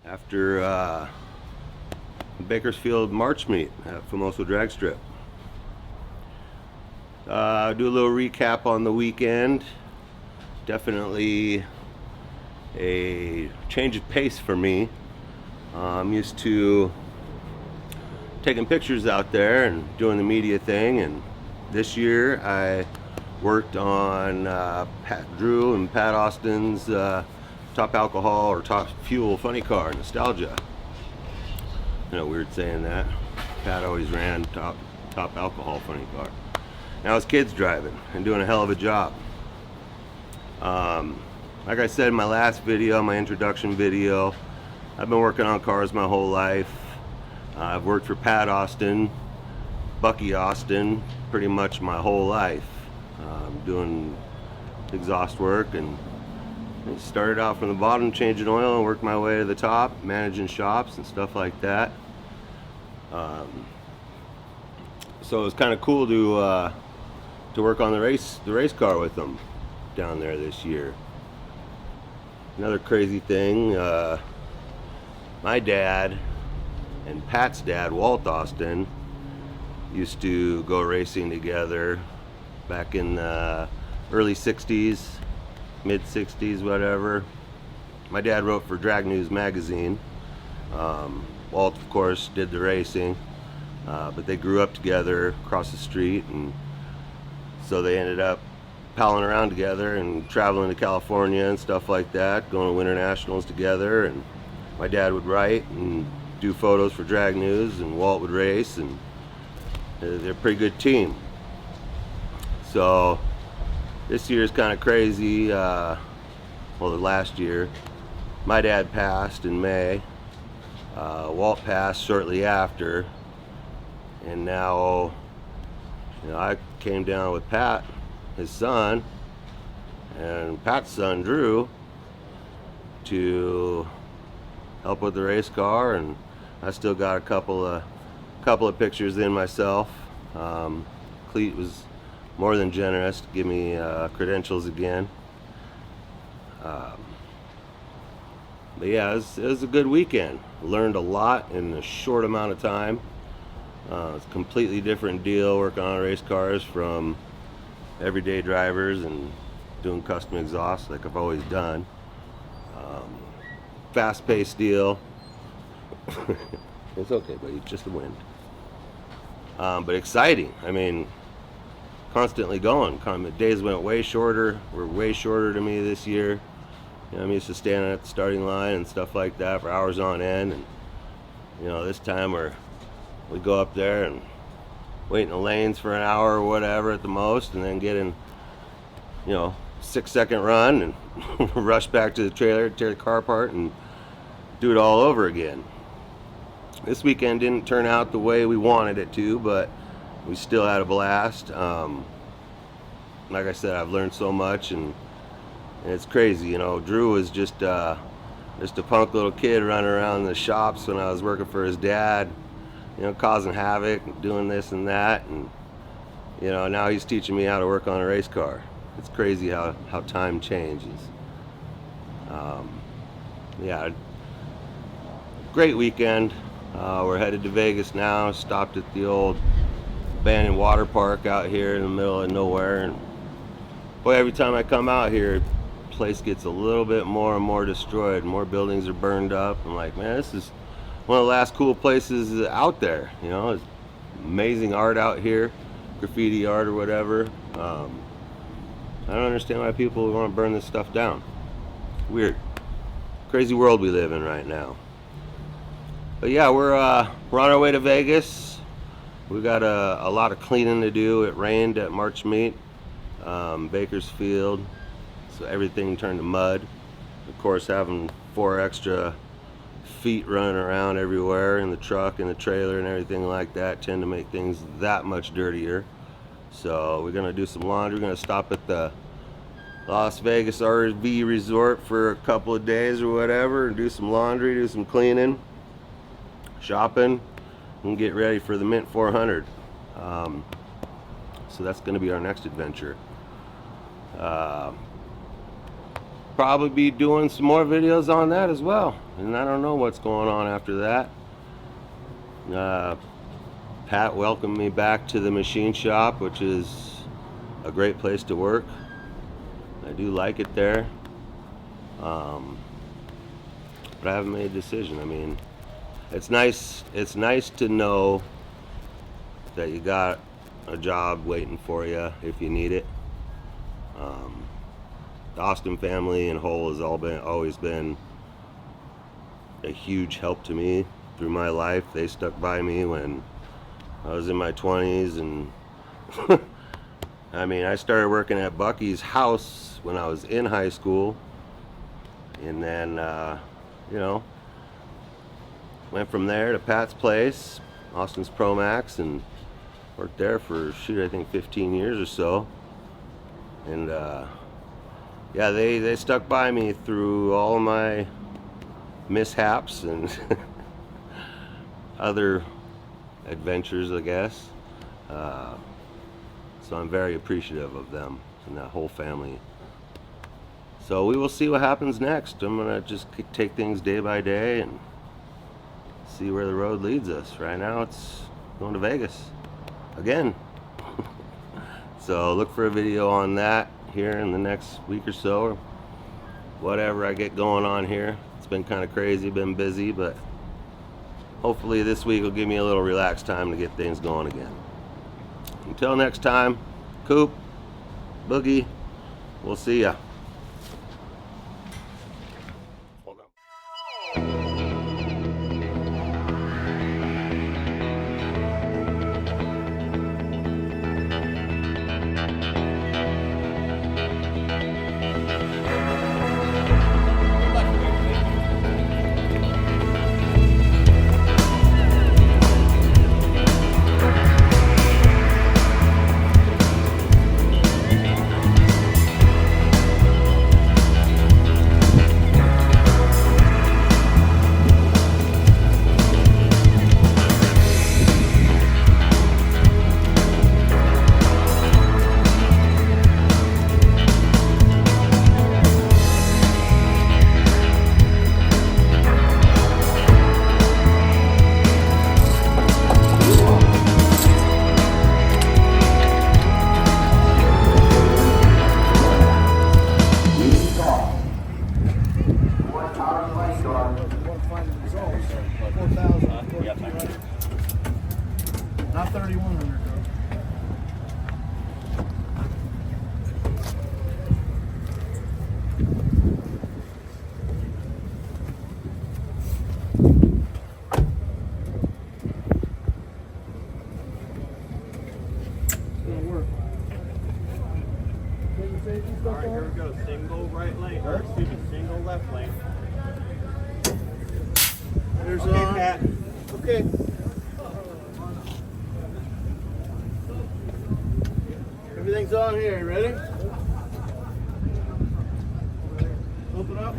After Bakersfield March meet at Famoso Drag Strip. Do a little recap on the weekend. Definitely a change of pace for me. I'm used to taking pictures out there and doing the media thing, and this year I worked on Drew and Pat Austin's Top Alcohol or Top Fuel Funny Car Nostalgia. You know, weird saying that. Pat always ran Top Alcohol Funny Car. Now his kid's driving and doing a hell of a job. Like I said in my last video, my introduction video, I've been working on cars my whole life. I've worked for Pat Austin, Bucky Austin, pretty much my whole life, doing exhaust work, and started out from the bottom, changing oil, and worked my way to the top, managing shops and stuff like that. So it was kind of cool to work on the race car with them down there this year. Another crazy thing, my dad and Pat's dad, Walt Austin, used to go racing together back in the early 60s, mid 60s, whatever. My dad wrote for Drag News magazine. Walt, of course, did the racing, but they grew up together across the street, and so they ended up palling around together and traveling to California and stuff like that, going to Winter Nationals together. And my dad would write and do photos for Drag News, and Walt would race, and they're a pretty good team. So this year's kind of crazy. Well, the last year, my dad passed in May. Walt passed shortly after, and now, you know, I came down with Pat, his son, and Pat's son Drew, to help with the race car, and I still got a couple of pictures in myself. Cleet was more than generous to give me credentials again. But yeah, it was a good weekend. Learned a lot in a short amount of time. It's a completely different deal working on race cars from everyday drivers and doing custom exhaust like I've always done. Fast-paced deal. It's okay, buddy, just the wind. But exciting. I mean, constantly going. Days went way shorter. Were way shorter to me this year. You know, I'm used to standing at the starting line and stuff like that for hours on end, and you know, this time we go up there and wait in the lanes for an hour or whatever at the most, and then get in, you know, 6-second run and rush back to the trailer, tear the car apart, and do it all over again. This weekend didn't turn out the way we wanted it to, but we still had a blast. Like I said, I've learned so much, and it's crazy. You know, Drew was just a punk little kid running around the shops when I was working for his dad, you know, causing havoc and doing this and that, and you know, now he's teaching me how to work on a race car. It's crazy how time changes. Yeah, great weekend. We're headed to Vegas now. Stopped at the old abandoned water park out here in the middle of nowhere, and boy, every time I come out here, the place gets a little bit more and more destroyed. More buildings are burned up. I'm like, man, this is one of the last cool places out there. You know, it's amazing art out here, graffiti art or whatever. I don't understand why people want to burn this stuff down. Weird, crazy world we live in right now. But yeah, we're on our way to Vegas. We got a lot of cleaning to do. It rained at March meet, Bakersfield, so everything turned to mud. Of course, having 4 extra feet running around everywhere in the truck and the trailer and everything like that tend to make things that much dirtier. So we're gonna do some laundry. We're gonna stop at the Las Vegas RV Resort for a couple of days or whatever and do some laundry, do some cleaning, shopping, and get ready for the Mint 400. So that's going to be our next adventure. probably be doing some more videos on that as well. And I don't know what's going on after that. Pat welcomed me back to the machine shop, which is a great place to work. I do like it there. But I haven't made a decision. I mean, it's nice to know that you got a job waiting for you if you need it. The Austin family in whole has always been a huge help to me through my life. They stuck by me when I was in my 20s, and I mean, I started working at Bucky's house when I was in high school, and then you know, went from there to Pat's place, Austin's Pro Max, and worked there for I think 15 years or so. And yeah, they stuck by me through all of my mishaps and other adventures, I guess. So I'm very appreciative of them and that whole family. So we will see what happens next. I'm gonna just take things day by day and see where the road leads us. Right now it's going to Vegas again. So look for a video on that here in the next week or so, or whatever I get going on here. It's been kind of crazy, been busy, but hopefully this week will give me a little relaxed time to get things going again. Until next time, Coop, Boogie, we'll see ya. Not 3,100 though. It's gonna work. Alright, here we go. Single right lane, or excuse me, single left lane. There's Okay, Pat. Okay. Everything's on here. You ready? Open up.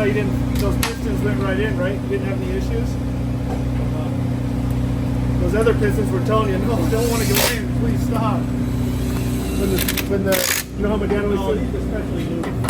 you didn't, those pistons went right in, right? You didn't have any issues? Those other pistons were telling you, no, don't want to go in, please stop. When the you know how my dad always No, said, especially new.